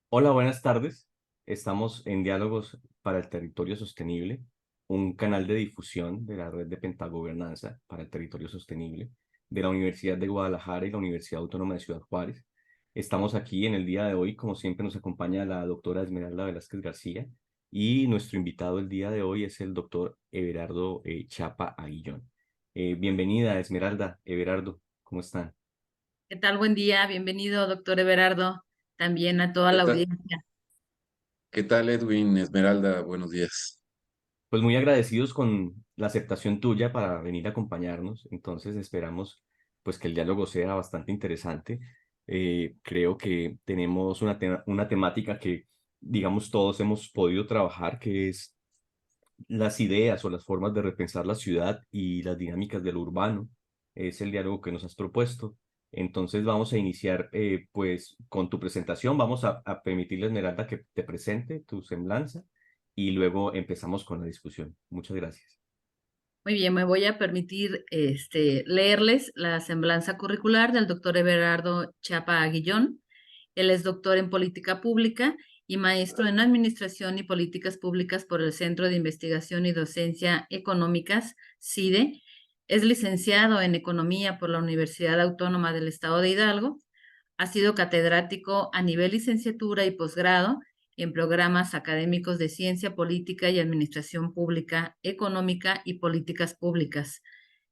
Hola, buenas tardes. Estamos en Diálogos para el Territorio Sostenible, un canal de difusión de la red de Pentagobernanza para el Territorio Sostenible de la Universidad de Guadalajara y la Universidad Autónoma de Ciudad Juárez. Estamos aquí en el día de hoy, como siempre nos acompaña la doctora Esmeralda Velázquez García y nuestro invitado el día de hoy es el doctor Everardo Chapa Aguillón. Bienvenida, Esmeralda, Everardo, ¿cómo están? ¿Qué tal? Buen día, bienvenido, doctor Everardo, también a toda ¿Qué la tal? audiencia. ¿Qué tal, Edwin? Esmeralda, buenos días. Pues muy agradecidos con la aceptación tuya para venir a acompañarnos. Entonces esperamos pues que el diálogo sea bastante interesante. Creo que tenemos una temática que digamos todos hemos podido trabajar, que es las ideas o las formas de repensar la ciudad y las dinámicas de lo urbano. Es el diálogo que nos has propuesto. Entonces vamos a iniciar pues con tu presentación. Vamos a permitirle a Esmeralda que te presente tu semblanza y luego empezamos con la discusión. Muchas gracias. Muy bien, me voy a permitir leerles la semblanza curricular del doctor Everardo Chapa Aguillón. Él es doctor en política pública y maestro en administración y políticas públicas por el Centro de Investigación y Docencia Económicas, CIDE. Es licenciado en economía por la Universidad Autónoma del Estado de Hidalgo. Ha sido catedrático a nivel licenciatura y posgrado en programas académicos de ciencia política y administración pública, económica y políticas públicas.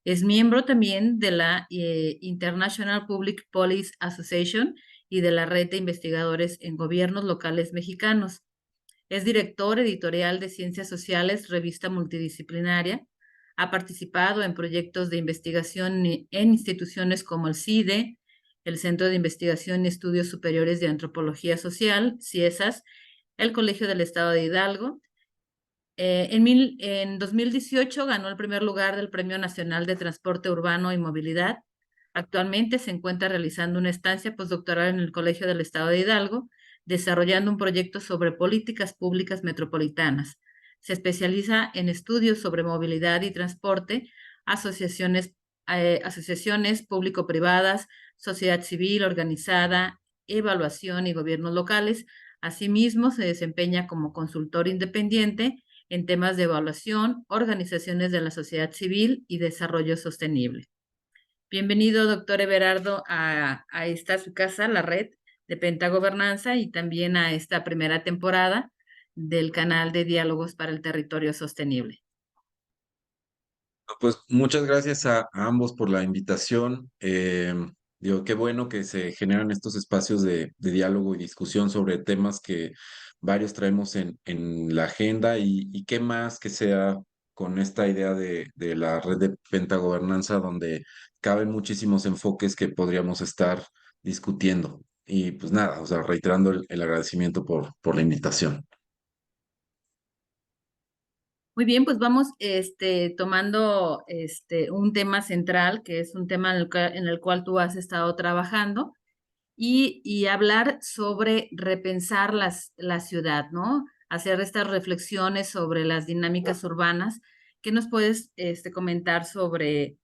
Es miembro también de la International Public Policy Association y de la Red de Investigadores en Gobiernos Locales Mexicanos. Es director editorial de Ciencias Sociales, revista multidisciplinaria. Ha participado en proyectos de investigación en instituciones como el CIDE, el Centro de Investigación y Estudios Superiores de Antropología Social, CIESAS, el Colegio del Estado de Hidalgo. En 2018 ganó el primer lugar del Premio Nacional de Transporte Urbano y Movilidad. Actualmente se encuentra realizando una estancia postdoctoral en el Colegio del Estado de Hidalgo, desarrollando un proyecto sobre políticas públicas metropolitanas. Se especializa en estudios sobre movilidad y transporte, asociaciones público-privadas, sociedad civil organizada, evaluación y gobiernos locales. Asimismo, se desempeña como consultor independiente en temas de evaluación, organizaciones de la sociedad civil y desarrollo sostenible. Bienvenido, doctor Everardo, a esta su casa, la red de Pentagobernanza, y también a esta primera temporada del canal de Diálogos para el Territorio Sostenible. Pues muchas gracias a ambos por la invitación. Digo, qué bueno que se generan estos espacios de diálogo y discusión sobre temas que varios traemos en la agenda y qué más que sea con esta idea de la red de pentagobernanza donde caben muchísimos enfoques que podríamos estar discutiendo. Y pues nada, o sea, reiterando el agradecimiento por la invitación. Muy bien, pues vamos tomando un tema central, que es un tema en el cual tú has estado trabajando, y hablar sobre repensar la ciudad, ¿no? Hacer estas reflexiones sobre las dinámicas urbanas. ¿Qué nos puedes comentar sobre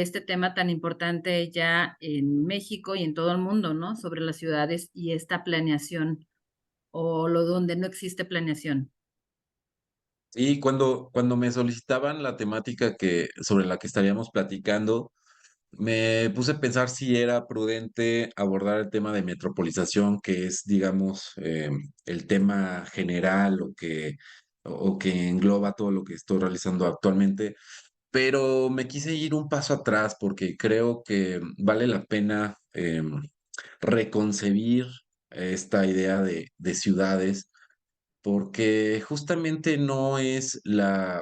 este tema tan importante ya en México y en todo el mundo, ¿no? Sobre las ciudades y esta planeación o lo donde no existe planeación. Y cuando me solicitaban la temática sobre la que estaríamos platicando, me puse a pensar si era prudente abordar el tema de metropolización, que es, digamos, el tema general o que engloba todo lo que estoy realizando actualmente, pero me quise ir un paso atrás porque creo que vale la pena reconcebir esta idea de ciudades, porque justamente no es la,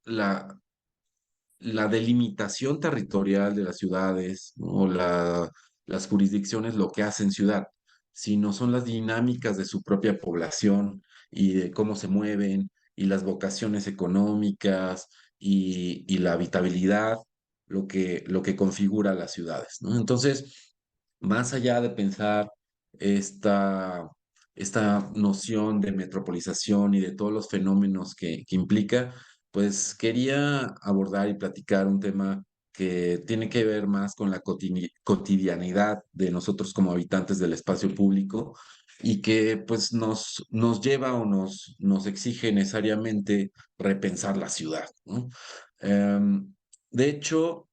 la delimitación territorial de las ciudades, ¿no? O las jurisdicciones lo que hacen ciudad, sino son las dinámicas de su propia población y de cómo se mueven y las vocaciones económicas y la habitabilidad lo que configura las ciudades, ¿no? Entonces, más allá de pensar esta, esta noción de metropolización y de todos los fenómenos que implica, pues quería abordar y platicar un tema que tiene que ver más con la cotidianidad de nosotros como habitantes del espacio público y que pues nos lleva o nos exige necesariamente repensar la ciudad, ¿no? Em, de hecho,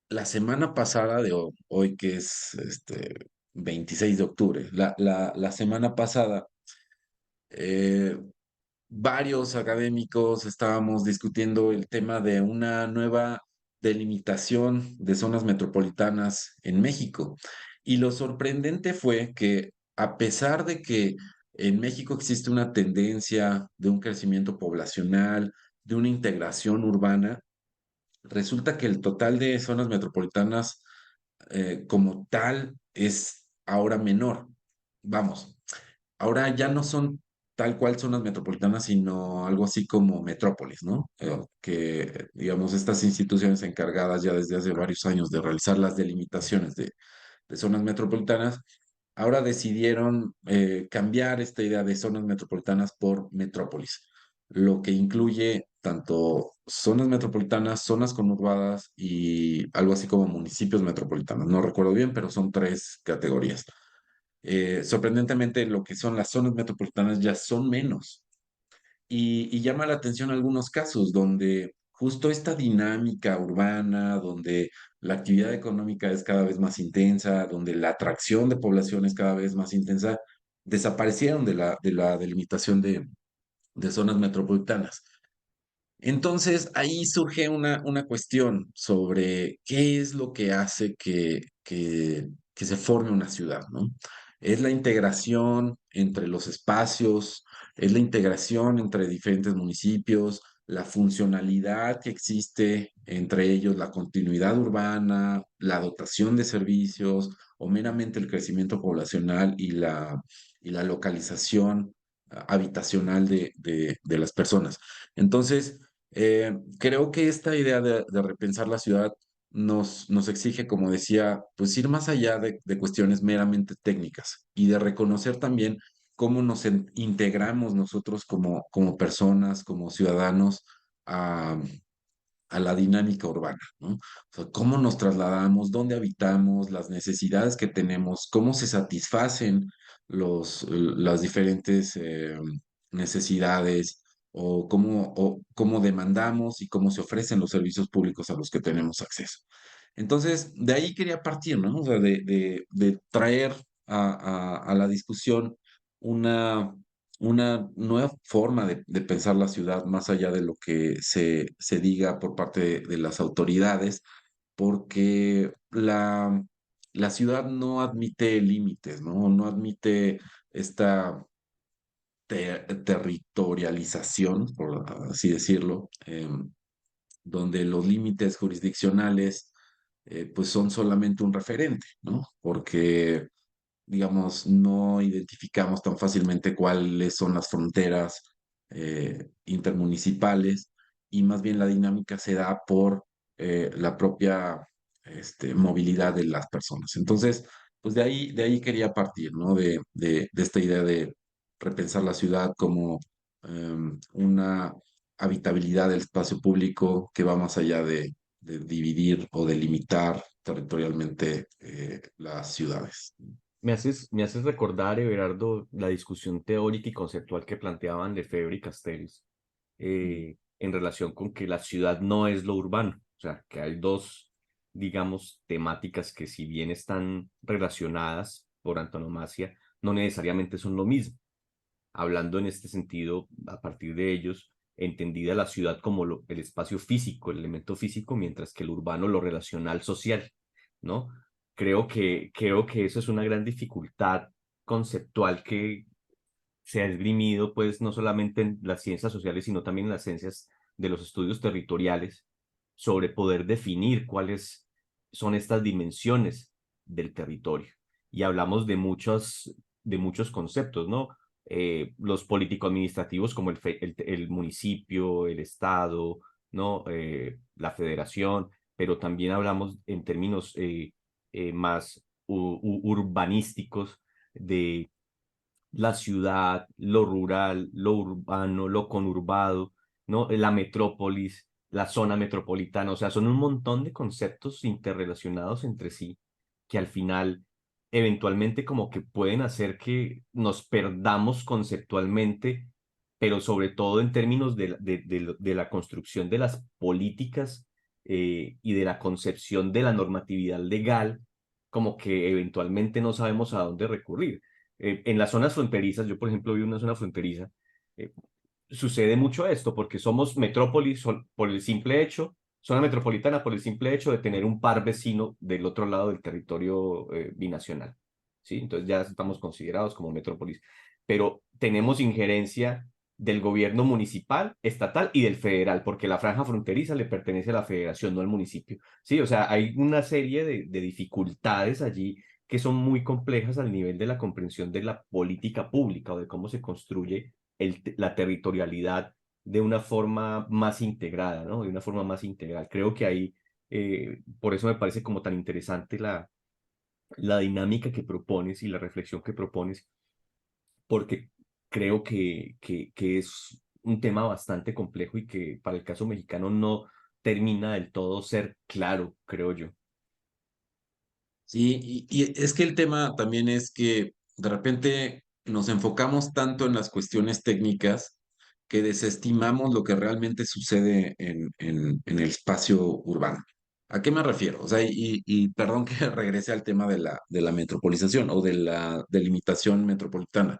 la semana pasada de hoy, que es 26 de octubre, la semana pasada, eh, varios académicos estábamos discutiendo el tema de una nueva delimitación de zonas metropolitanas en México. Y lo sorprendente fue que a pesar de que en México existe una tendencia de un crecimiento poblacional, de una integración urbana, resulta que el total de zonas metropolitanas como tal es ahora menor. Vamos, ahora ya no son tal cual zonas metropolitanas, sino algo así como metrópolis, ¿no? Que, digamos, estas instituciones encargadas ya desde hace varios años de realizar las delimitaciones de zonas metropolitanas, ahora decidieron cambiar esta idea de zonas metropolitanas por metrópolis, lo que incluye tanto zonas metropolitanas, zonas conurbadas y algo así como municipios metropolitanos. No recuerdo bien, pero son tres categorías. Sorprendentemente, lo que son las zonas metropolitanas ya son menos. Y llama la atención algunos casos donde justo esta dinámica urbana, donde la actividad económica es cada vez más intensa, donde la atracción de población es cada vez más intensa, desaparecieron de la delimitación de zonas metropolitanas. Entonces, ahí surge una cuestión sobre qué es lo que hace que se forme una ciudad, ¿no? Es la integración entre los espacios, es la integración entre diferentes municipios, la funcionalidad que existe entre ellos, la continuidad urbana, la dotación de servicios o meramente el crecimiento poblacional y la localización habitacional de las personas. Entonces, creo que esta idea de repensar la ciudad nos exige, como decía, pues ir más allá de cuestiones meramente técnicas y de reconocer también cómo integramos nosotros como personas, como ciudadanos a la dinámica urbana, ¿no? O sea, cómo nos trasladamos, dónde habitamos, las necesidades que tenemos, cómo se satisfacen las diferentes necesidades o cómo demandamos y cómo se ofrecen los servicios públicos a los que tenemos acceso. Entonces, de ahí quería partir, ¿no? O sea, de traer a la discusión una una nueva forma de pensar la ciudad más allá de lo que se diga por parte de las autoridades, porque la ciudad no admite límites, ¿no? No admite esta territorialización, por así decirlo, donde los límites jurisdiccionales pues son solamente un referente, ¿no? Porque digamos, no identificamos tan fácilmente cuáles son las fronteras intermunicipales y más bien la dinámica se da por la propia movilidad de las personas. Entonces, pues de ahí quería partir, ¿no? De esta idea de repensar la ciudad como una habitabilidad del espacio público que va más allá de dividir o delimitar territorialmente las ciudades. Me haces recordar, Everardo, la discusión teórica y conceptual que planteaban Lefebvre y Castells en relación con que la ciudad no es lo urbano, o sea, que hay dos digamos, temáticas que si bien están relacionadas por antonomasia, no necesariamente son lo mismo. Hablando en este sentido, a partir de ellos, entendida la ciudad como el espacio físico, el elemento físico, mientras que el urbano lo relacional social, ¿no? Creo que eso es una gran dificultad conceptual que se ha esgrimido, pues, no solamente en las ciencias sociales, sino también en las ciencias de los estudios territoriales, sobre poder definir cuáles son estas dimensiones del territorio. Y hablamos de muchos conceptos, ¿no? Los político-administrativos como el municipio, el estado, ¿no? La federación, pero también hablamos en términos más urbanísticos de la ciudad, lo rural, lo urbano, lo conurbado, ¿no? La metrópolis, la zona metropolitana, o sea, son un montón de conceptos interrelacionados entre sí que al final eventualmente como que pueden hacer que nos perdamos conceptualmente, pero sobre todo en términos de la construcción de las políticas y de la concepción de la normatividad legal, como que eventualmente no sabemos a dónde recurrir. En las zonas fronterizas, yo por ejemplo vivo en una zona fronteriza, eh, sucede mucho esto porque somos metrópolis por el simple hecho, zona metropolitana por el simple hecho de tener un par vecino del otro lado del territorio binacional, ¿sí? Entonces ya estamos considerados como metrópolis, pero tenemos injerencia del gobierno municipal, estatal y del federal, porque la franja fronteriza le pertenece a la federación, no al municipio, ¿sí? O sea, hay una serie de dificultades allí que son muy complejas al nivel de la comprensión de la política pública o de cómo se construye la territorialidad de una forma más integrada, ¿no? De una forma más integral. Creo que ahí, por eso me parece como tan interesante la dinámica que propones y la reflexión que propones, porque creo que es un tema bastante complejo y que para el caso mexicano no termina del todo ser claro, creo yo. Sí, y es que el tema también es que de repente nos enfocamos tanto en las cuestiones técnicas que desestimamos lo que realmente sucede en el espacio urbano. ¿A qué me refiero? O sea, y perdón que regrese al tema de la metropolización o de la delimitación metropolitana.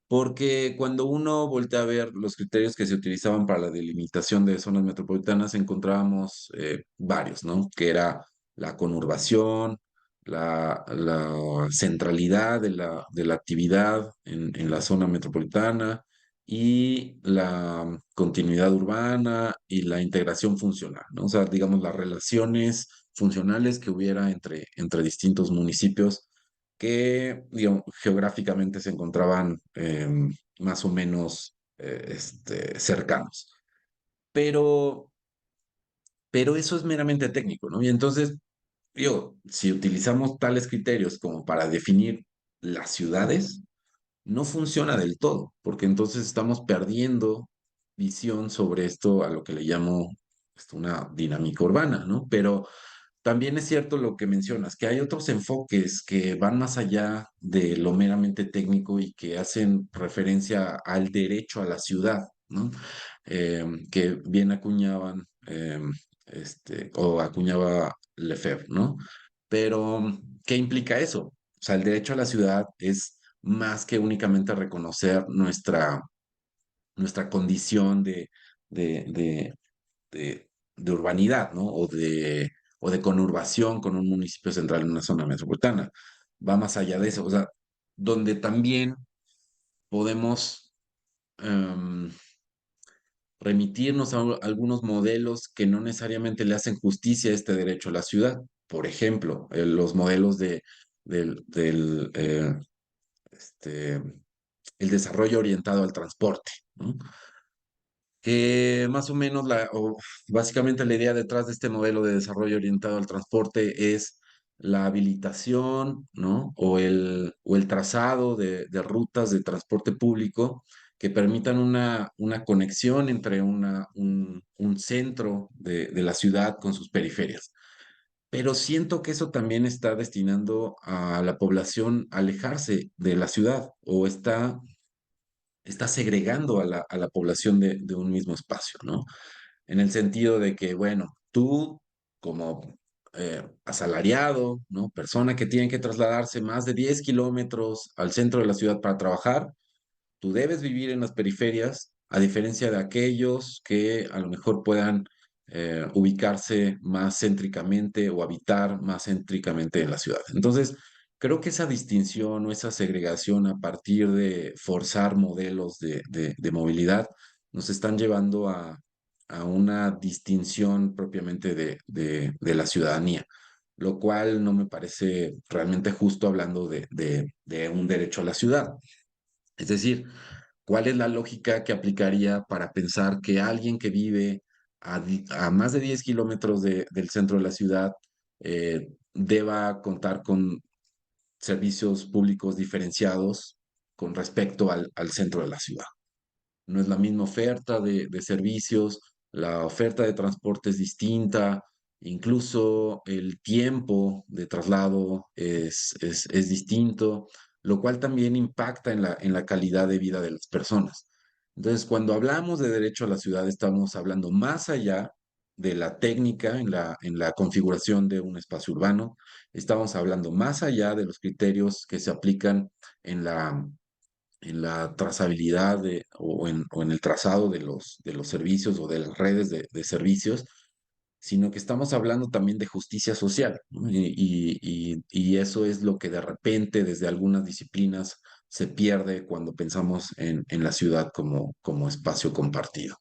Porque cuando uno voltea a ver los criterios que se utilizaban para la delimitación de zonas metropolitanas, encontrábamos varios, ¿no? Que era la conurbación, la centralidad de la actividad en la zona metropolitana y la continuidad urbana y la integración funcional, ¿no? O sea, digamos, las relaciones funcionales que hubiera entre distintos municipios que digamos, geográficamente se encontraban más o menos cercanos. Pero, pero eso es meramente técnico, ¿no? Y entonces, si utilizamos tales criterios como para definir las ciudades, no funciona del todo, porque entonces estamos perdiendo visión sobre esto a lo que le llamo una dinámica urbana, ¿no? Pero también es cierto lo que mencionas, que hay otros enfoques que van más allá de lo meramente técnico y que hacen referencia al derecho a la ciudad, ¿no? Que bien acuñaban o acuñaba Lefebvre, ¿no? Pero, ¿qué implica eso? O sea, el derecho a la ciudad es más que únicamente reconocer nuestra condición de, de, de urbanidad, ¿no? O de conurbación con un municipio central en una zona metropolitana. Va más allá de eso, o sea, donde también podemos em, remitirnos a algunos modelos que no necesariamente le hacen justicia a este derecho a la ciudad. Por ejemplo, los modelos del este, el desarrollo orientado al transporte, ¿no? Que más o menos básicamente la idea detrás de este modelo de desarrollo orientado al transporte es la habilitación, ¿no? O el trazado de rutas de transporte público que permitan una conexión entre un centro de la ciudad con sus periferias. Pero siento que eso también está destinando a la población a alejarse de la ciudad o está segregando a la población de un mismo espacio, ¿no? En el sentido de que, bueno, tú como asalariado, ¿no? Persona que tiene que trasladarse más de 10 kilómetros al centro de la ciudad para trabajar, tú debes vivir en las periferias, a diferencia de aquellos que a lo mejor puedan ubicarse más céntricamente o habitar más céntricamente en la ciudad. Entonces, creo que esa distinción o esa segregación a partir de forzar modelos de movilidad nos están llevando a una distinción propiamente de la ciudadanía, lo cual no me parece realmente justo hablando de un derecho a la ciudad. Es decir, ¿cuál es la lógica que aplicaría para pensar que alguien que vive a más de 10 kilómetros del centro de la ciudad deba contar con servicios públicos diferenciados con respecto al centro de la ciudad? No es la misma oferta de servicios, la oferta de transporte es distinta, incluso el tiempo de traslado es distinto, lo cual también impacta en la calidad de vida de las personas. Entonces, cuando hablamos de derecho a la ciudad, estamos hablando más allá de la técnica en la configuración de un espacio urbano, estamos hablando más allá de los criterios que se aplican en la trazabilidad o en el trazado de los servicios o de las redes de servicios, sino que estamos hablando también de justicia social, ¿no? Y eso es lo que de repente desde algunas disciplinas se pierde cuando pensamos en la ciudad como espacio compartido.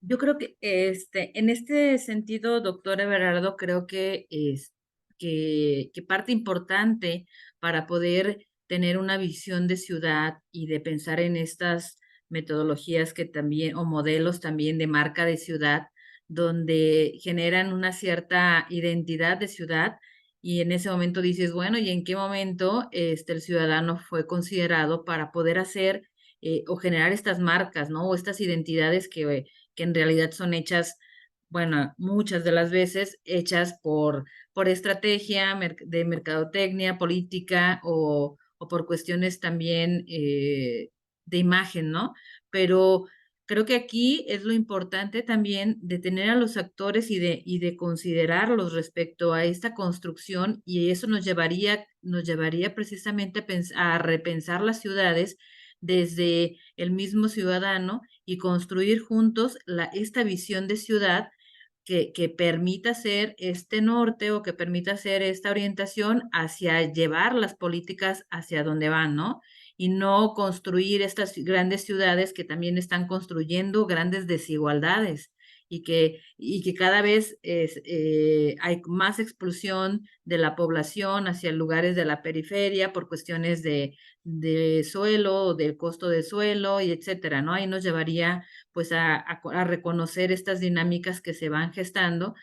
Yo creo que en este sentido, doctor Everardo, creo que que parte importante para poder tener una visión de ciudad y de pensar en estas metodologías que también, o modelos también de marca de ciudad, donde generan una cierta identidad de ciudad, y en ese momento dices, bueno, ¿y en qué momento el ciudadano fue considerado para poder hacer o generar estas marcas, ¿no? O estas identidades que en realidad son hechas, bueno, muchas de las veces hechas por estrategia de mercadotecnia, política o por cuestiones también de imagen, ¿no? Pero creo que aquí es lo importante también de tener a los actores y de considerarlos respecto a esta construcción, y eso nos llevaría precisamente a repensar las ciudades desde el mismo ciudadano y construir juntos esta visión de ciudad que permita ser este norte o que permita ser esta orientación hacia llevar las políticas hacia donde van, ¿no? Y no construir estas grandes ciudades que también están construyendo grandes desigualdades y que cada vez hay más expulsión de la población hacia lugares de la periferia por cuestiones de suelo, del costo de suelo y etcétera, ¿no? Ahí nos llevaría pues a reconocer estas dinámicas que se van gestando,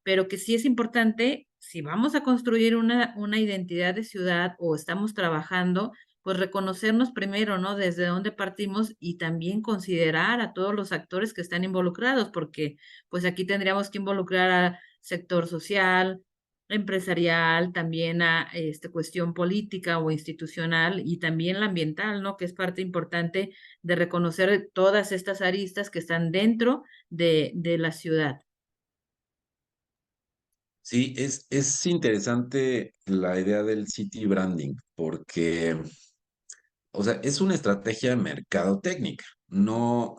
pero que sí es importante, si vamos a construir una identidad de ciudad o estamos trabajando, pues reconocernos primero, ¿no? Desde dónde partimos y también considerar a todos los actores que están involucrados, porque pues aquí tendríamos que involucrar al sector social, empresarial, también a cuestión política o institucional y también la ambiental, ¿no? Que es parte importante de reconocer todas estas aristas que están dentro de la ciudad. Sí, es interesante la idea del city branding, porque, o sea, es una estrategia mercadotécnica, no,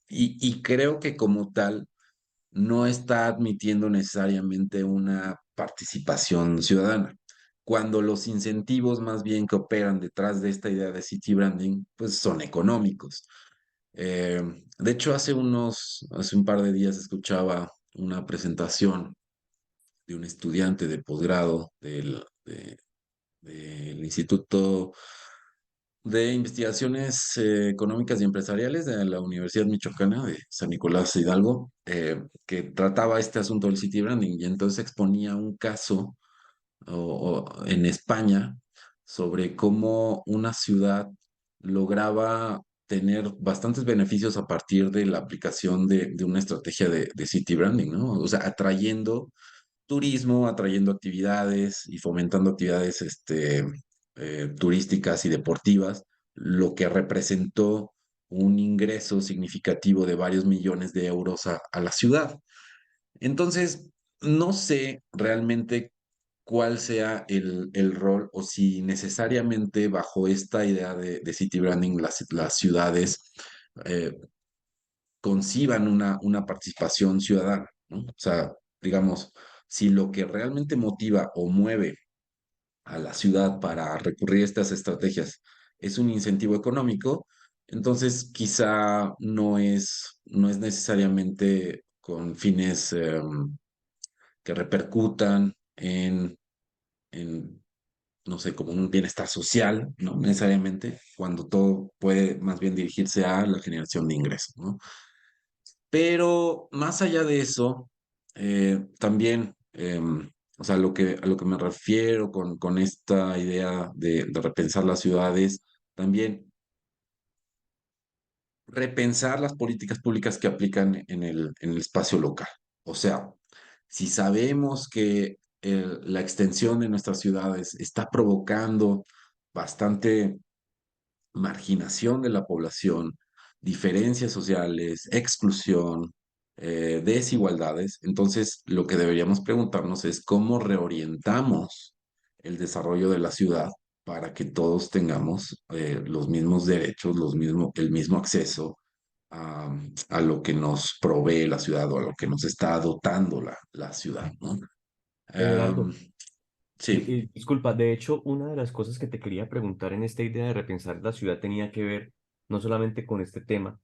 y creo que como tal no está admitiendo necesariamente una participación ciudadana, cuando los incentivos más bien que operan detrás de esta idea de city branding, pues son económicos. Eh, de hecho, hace un par de días escuchaba una presentación de un estudiante de posgrado del Instituto de Investigaciones Económicas y Empresariales de la Universidad Michoacana de San Nicolás Hidalgo, que trataba este asunto del city branding y entonces exponía un caso en España sobre cómo una ciudad lograba tener bastantes beneficios a partir de la aplicación de una estrategia de city branding, ¿no? O sea, atrayendo turismo, atrayendo actividades y fomentando actividades turísticas y deportivas, lo que representó un ingreso significativo de varios millones de euros a la ciudad. Entonces, no sé realmente cuál sea el rol o si necesariamente bajo esta idea de city branding las ciudades eh, conciban una participación ciudadana, ¿no? O sea, digamos, si lo que realmente motiva o mueve a la ciudad para recurrir a estas estrategias es un incentivo económico, entonces quizá no es necesariamente con fines que repercutan en, no sé, como un bienestar social, no necesariamente, cuando todo puede más bien dirigirse a la generación de ingresos, ¿no? Pero más allá de eso, también, o sea, a lo que me refiero con esta idea de repensar las ciudades, también repensar las políticas públicas que aplican en el espacio local. O sea, si sabemos que la extensión de nuestras ciudades está provocando bastante marginación de la población, diferencias sociales, exclusión, desigualdades. Entonces, lo que deberíamos preguntarnos es cómo reorientamos el desarrollo de la ciudad para que todos tengamos los mismos derechos, el mismo acceso a lo que nos provee la ciudad o a lo que nos está dotando la ciudad, ¿no? Everardo, Em, sí. disculpa, de hecho, una de las cosas que te quería preguntar en esta idea de repensar la ciudad tenía que ver no solamente con este tema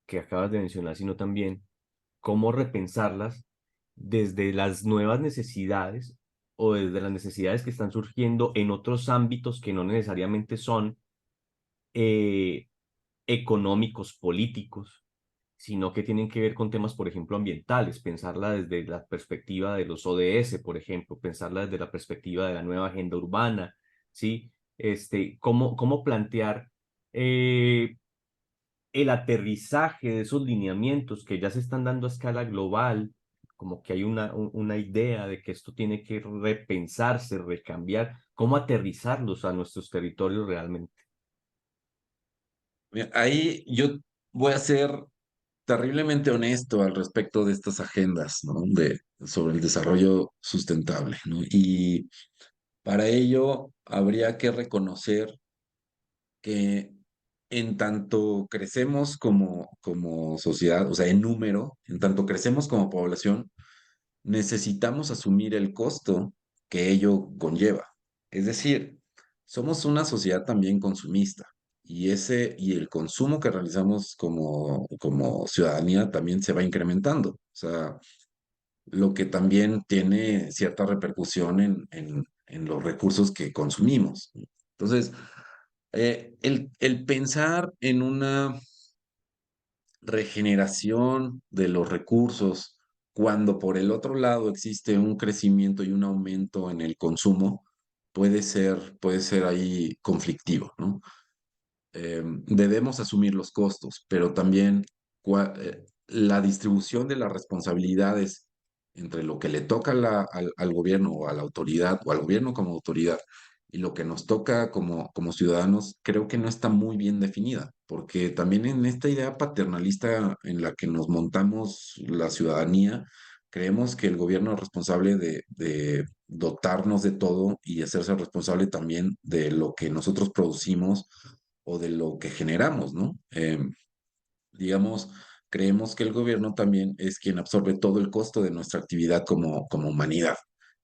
que acabas de mencionar, sino también cómo repensarlas desde las nuevas necesidades o desde las necesidades que están surgiendo en otros ámbitos que no necesariamente son eh, económicos, políticos, sino que tienen que ver con temas, por ejemplo, ambientales, pensarla desde la perspectiva de los ODS, por ejemplo, pensarla desde la perspectiva de la nueva agenda urbana, ¿sí? Cómo plantear eh, el aterrizaje de esos lineamientos que ya se están dando a escala global, como que hay una idea de que esto tiene que repensarse, recambiar, cómo aterrizarlos a nuestros territorios realmente. Mira, ahí yo voy a ser terriblemente honesto al respecto de estas agendas, ¿no? Sobre el desarrollo sustentable, ¿no? Y para ello habría que reconocer que en tanto crecemos como sociedad, o sea, en número, en tanto crecemos como población, necesitamos asumir el costo que ello conlleva. Es decir, somos una sociedad también consumista y el consumo que realizamos como ciudadanía también se va incrementando. O sea, lo que también tiene cierta repercusión en los recursos que consumimos. Entonces, el pensar en una regeneración de los recursos, cuando por el otro lado existe un crecimiento y un aumento en el consumo, puede ser ahí conflictivo, ¿no? Debemos asumir los costos, pero también la distribución de las responsabilidades entre lo que le toca al gobierno o a la autoridad o al gobierno como autoridad y lo que nos toca como ciudadanos, creo que no está muy bien definida, porque también en esta idea paternalista en la que nos montamos la ciudadanía, creemos que el gobierno es responsable de dotarnos de todo y hacerse responsable también de lo que nosotros producimos o de lo que generamos, ¿no? Digamos, creemos que el gobierno también es quien absorbe todo el costo de nuestra actividad como humanidad.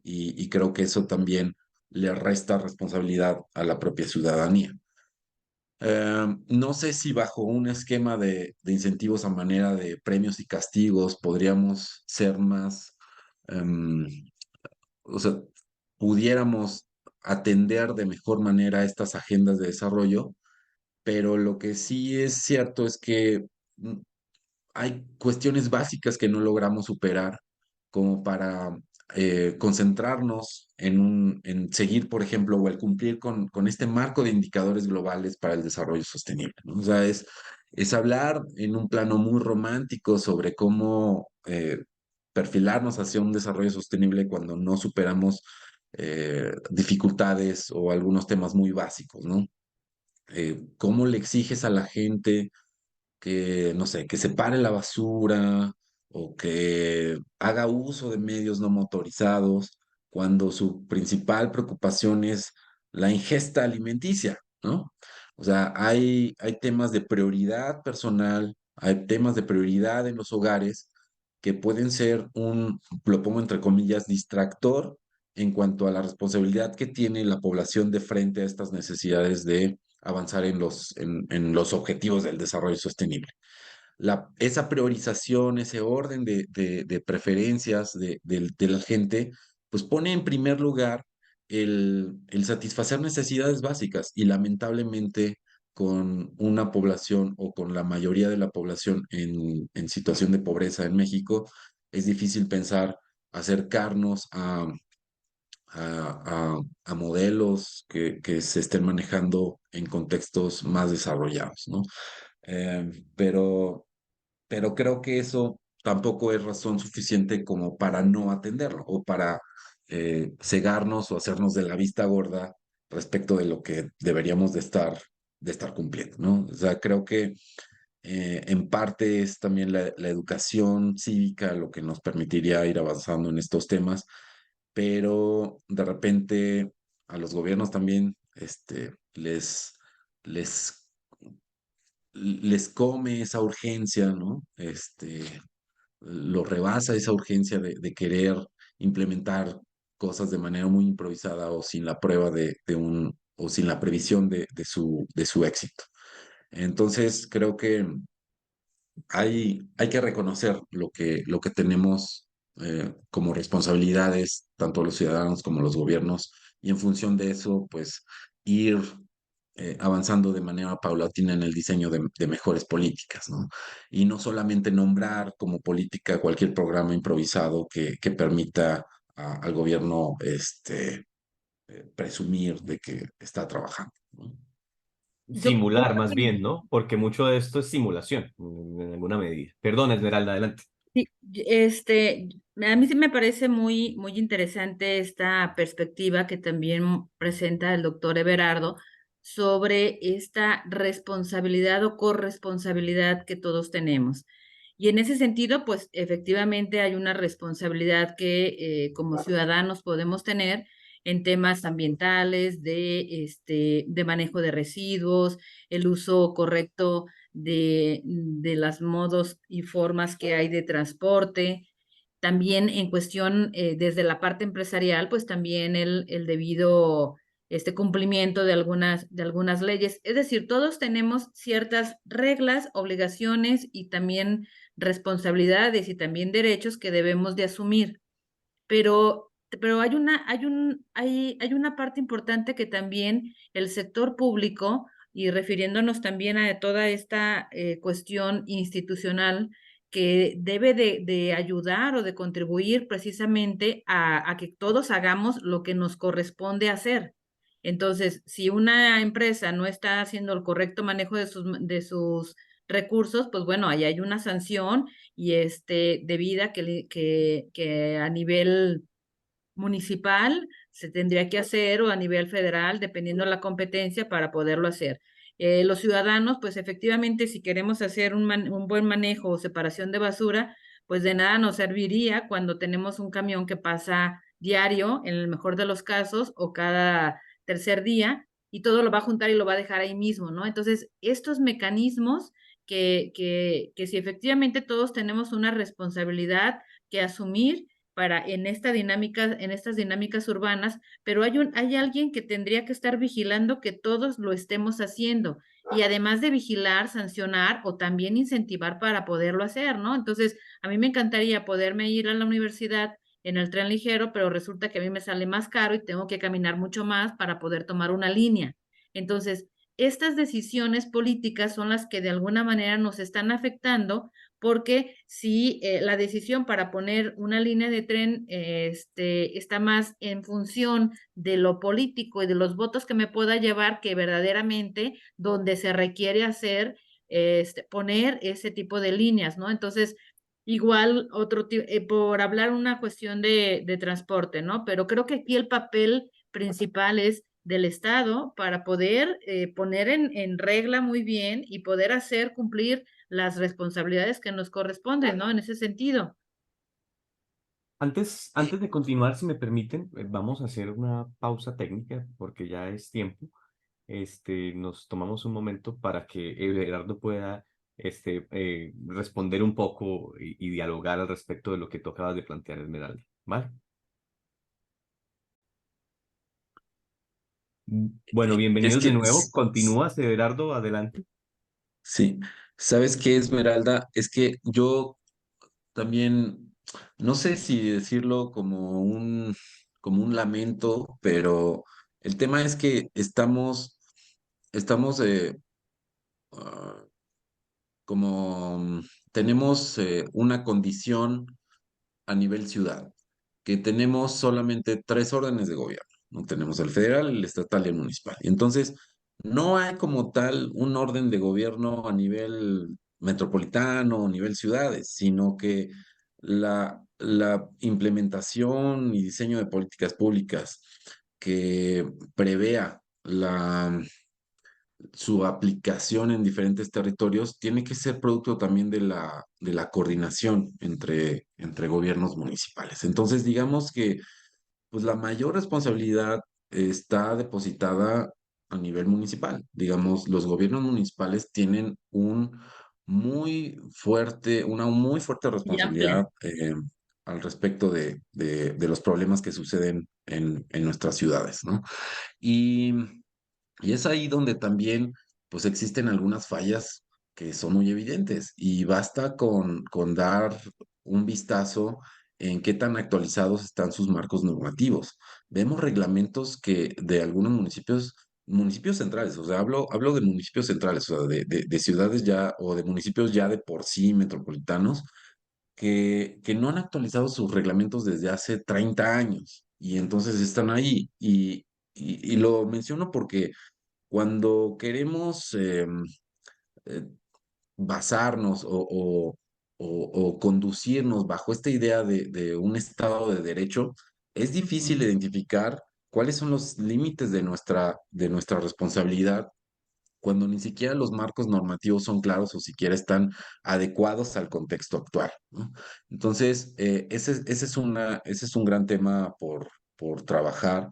Y creo que eso también le resta responsabilidad a la propia ciudadanía. No sé si bajo un esquema de incentivos a manera de premios y castigos podríamos ser más, em, o sea, pudiéramos atender de mejor manera estas agendas de desarrollo, pero lo que sí es cierto es que mm, hay cuestiones básicas que no logramos superar como para concentrarnos en seguir, por ejemplo, o el cumplir con este marco de indicadores globales para el desarrollo sostenible, ¿no? O sea, es hablar en un plano muy romántico sobre cómo perfilarnos hacia un desarrollo sostenible cuando no superamos dificultades o algunos temas muy básicos, ¿no? ¿Cómo le exiges a la gente que, no sé, que separe la basura o que haga uso de medios no motorizados cuando su principal preocupación es la ingesta alimenticia, ¿no? O sea, hay temas de prioridad personal, hay temas de prioridad en los hogares que pueden ser lo pongo entre comillas, distractor en cuanto a la responsabilidad que tiene la población de frente a estas necesidades de avanzar en los objetivos del desarrollo sostenible. Esa priorización, ese orden de preferencias de la gente, pues pone en primer lugar el satisfacer necesidades básicas y lamentablemente con una población o con la mayoría de la población en situación de pobreza en México, es difícil pensar acercarnos a modelos que se estén manejando en contextos más desarrollados, ¿no? Pero creo que eso tampoco es razón suficiente como para no atenderlo o para cegarnos o hacernos de la vista gorda respecto de lo que deberíamos de estar cumpliendo, ¿no? O sea, creo que en parte es también la educación cívica lo que nos permitiría ir avanzando en estos temas, pero de repente a los gobiernos también les, les come esa urgencia, ¿no? Lo rebasa esa urgencia de querer implementar cosas de manera muy improvisada o sin la prueba o sin la previsión de su éxito. Entonces, creo que hay que reconocer lo que tenemos como responsabilidades, tanto los ciudadanos como los gobiernos, y en función de eso, pues ir avanzando de manera paulatina en el diseño de mejores políticas, ¿no? Y no solamente nombrar como política cualquier programa improvisado que permita al gobierno presumir de que está trabajando, ¿no? Yo Simular creo más que bien, ¿no? Porque mucho de esto es simulación, en alguna medida. Perdón, Esmeralda, adelante. sí, a mí sí me parece muy, muy interesante esta perspectiva que también presenta el doctor Everardo sobre esta responsabilidad o corresponsabilidad que todos tenemos. Y en ese sentido, pues efectivamente hay una responsabilidad que como ciudadanos podemos tener en temas ambientales, de manejo de residuos, el uso correcto de las modos y formas que hay de transporte. También en cuestión, desde la parte empresarial, pues también el debido cumplimiento de algunas leyes. Es decir, todos tenemos ciertas reglas, obligaciones y también responsabilidades y también derechos que debemos de asumir. Pero hay una parte importante que también el sector público, y refiriéndonos también a toda esta cuestión institucional, que debe de ayudar o de contribuir precisamente a que todos hagamos lo que nos corresponde hacer. Entonces, si una empresa no está haciendo el correcto manejo de sus recursos, pues bueno, ahí hay una sanción y debida que a nivel municipal se tendría que hacer o a nivel federal, dependiendo de la competencia para poderlo hacer. Los ciudadanos, pues efectivamente, si queremos hacer un buen manejo o separación de basura, pues de nada nos serviría cuando tenemos un camión que pasa diario, en el mejor de los casos, o cada tercer día, y todo lo va a juntar y lo va a dejar ahí mismo, ¿no? Entonces, estos mecanismos que si efectivamente todos tenemos una responsabilidad que asumir para en estas dinámicas urbanas, pero hay alguien que tendría que estar vigilando que todos lo estemos haciendo y además de vigilar, sancionar o también incentivar para poderlo hacer, ¿no? Entonces, a mí me encantaría poderme ir a la universidad en el tren ligero, pero resulta que a mí me sale más caro y tengo que caminar mucho más para poder tomar una línea. Entonces, estas decisiones políticas son las que de alguna manera nos están afectando porque si la decisión para poner una línea de tren está más en función de lo político y de los votos que me pueda llevar que verdaderamente donde se requiere hacer, poner ese tipo de líneas, ¿no? Entonces, igual por hablar una cuestión de transporte, ¿no? Pero creo que aquí el papel principal es del Estado para poder poner en regla muy bien y poder hacer cumplir las responsabilidades que nos corresponden, ¿no? En ese sentido. Antes de continuar, si me permiten, vamos a hacer una pausa técnica porque ya es tiempo. Nos tomamos un momento para que Everardo pueda responder un poco y dialogar al respecto de lo que tú acabas de plantear, Esmeralda. ¿Vale? Bueno, Es bienvenidos de que, nuevo. Continúas, Everardo, adelante. sí, ¿sabes qué, Esmeralda? Es que yo también, no sé si decirlo como un lamento, pero el tema es que estamos ah, como, tenemos una condición a nivel ciudad, que tenemos solamente tres órdenes de gobierno, ¿no? Tenemos el federal, el estatal y el municipal. Y entonces, no hay como tal un orden de gobierno a nivel metropolitano o nivel ciudades, sino que la implementación y diseño de políticas públicas que prevea su aplicación en diferentes territorios tiene que ser producto también de la coordinación entre gobiernos municipales. Entonces, digamos que pues la mayor responsabilidad está depositada a nivel municipal. Digamos, los gobiernos municipales tienen una muy fuerte Y responsabilidad amplia. al respecto de los problemas que suceden en nuestras ciudades, ¿no? Y y es ahí donde también, pues existen algunas fallas que son muy evidentes y basta con dar un vistazo en qué tan actualizados están sus marcos normativos. Vemos reglamentos que de algunos municipios centrales, o sea, hablo de municipios centrales, o sea, de ciudades ya o de municipios ya de por sí metropolitanos, que no han actualizado sus reglamentos desde hace 30 años y entonces están ahí. Y lo menciono porque cuando queremos eh, basarnos o conducirnos bajo esta idea de un Estado de derecho, es difícil Ujú. identificar cuáles son los límites de nuestra responsabilidad cuando ni siquiera los marcos normativos son claros o siquiera están adecuados al contexto actual, ¿no? Entonces, ese es un gran tema por trabajar,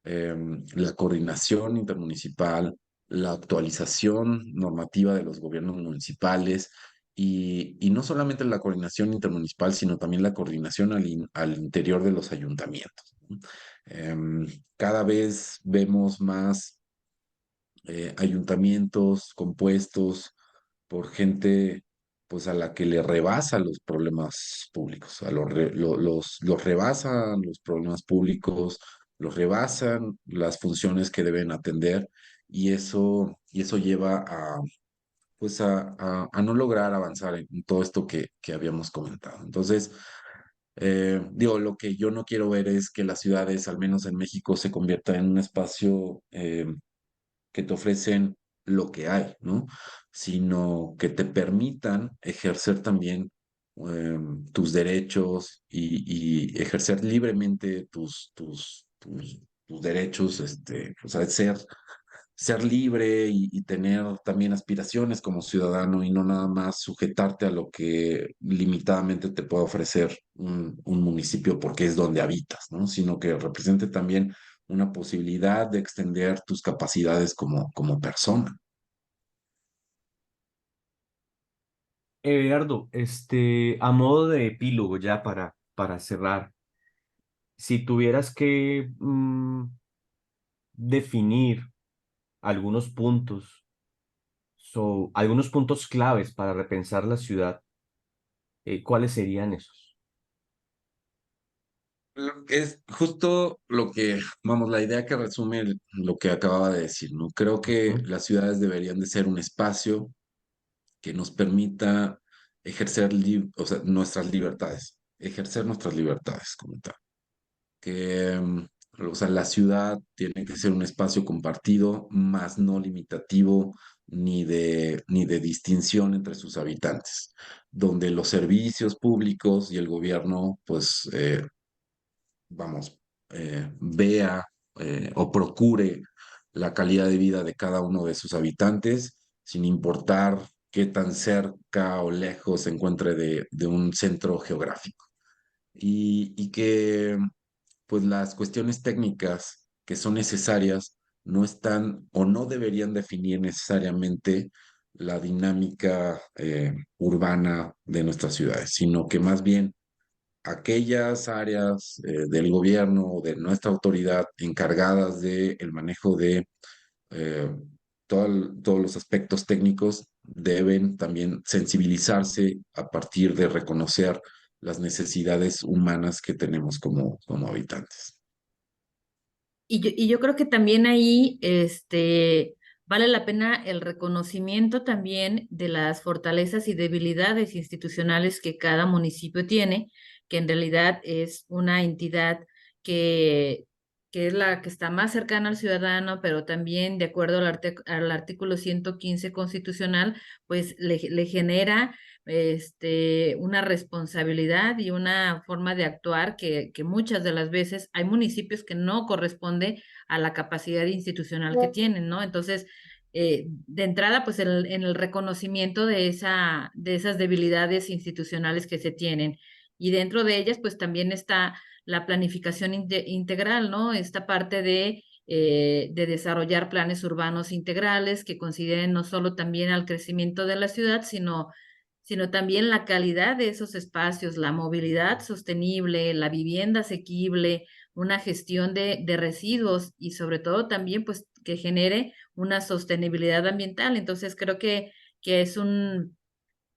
la coordinación intermunicipal, la actualización normativa de los gobiernos municipales y no solamente la coordinación intermunicipal, sino también la coordinación al interior de los ayuntamientos, ¿no? Cada vez vemos más ayuntamientos compuestos por gente pues a la que le rebasan los problemas públicos, los rebasan los problemas públicos, los rebasan las funciones que deben atender y eso lleva a pues a no lograr avanzar en todo esto que habíamos comentado. Entonces, digo, lo que yo no quiero ver es que las ciudades, al menos en México, se conviertan en un espacio que te ofrecen lo que hay, ¿no? Sino que te permitan ejercer también tus derechos y ejercer libremente tus derechos, o sea, ser libre y tener también aspiraciones como ciudadano y no nada más sujetarte a lo que limitadamente te puede ofrecer un municipio porque es donde habitas, ¿no? Sino que represente también una posibilidad de extender tus capacidades como persona. Everardo, a modo de epílogo ya para cerrar, si tuvieras que definir algunos puntos, algunos puntos claves para repensar la ciudad, ¿cuáles serían esos? Es justo lo que, vamos, la idea que resume lo que acababa de decir, ¿no? Creo que Ujú. las ciudades deberían de ser un espacio que nos permita ejercer o sea, nuestras libertades, ejercer nuestras libertades como tal. Que, o sea, la ciudad tiene que ser un espacio compartido, más no limitativo ni de distinción entre sus habitantes, donde los servicios públicos y el gobierno, pues, vamos, vea o procure la calidad de vida de cada uno de sus habitantes, sin importar qué tan cerca o lejos se encuentre de un centro geográfico. Y que pues las cuestiones técnicas que son necesarias no están o no deberían definir necesariamente la dinámica urbana de nuestras ciudades, sino que más bien aquellas áreas del gobierno o de nuestra autoridad encargadas del manejo de eh, todos los aspectos técnicos deben también sensibilizarse a partir de reconocer las necesidades humanas que tenemos como habitantes. Y yo creo que también ahí vale la pena el reconocimiento también de las fortalezas y debilidades institucionales que cada municipio tiene, que en realidad es una entidad que, que es la que está más cercana al ciudadano, pero también de acuerdo al artículo 115 constitucional, pues le genera una responsabilidad y una forma de actuar que muchas de las veces hay municipios que no corresponde a la capacidad institucional que tienen, ¿no? Entonces, de entrada, pues en el reconocimiento de esas debilidades institucionales que se tienen. Y dentro de ellas, pues también está la planificación integral, ¿no? Esta parte de desarrollar planes urbanos integrales que consideren no solo también al crecimiento de la ciudad, sino también la calidad de esos espacios, la movilidad sostenible, la vivienda asequible, una gestión de residuos y sobre todo también pues que genere una sostenibilidad ambiental. Entonces creo que es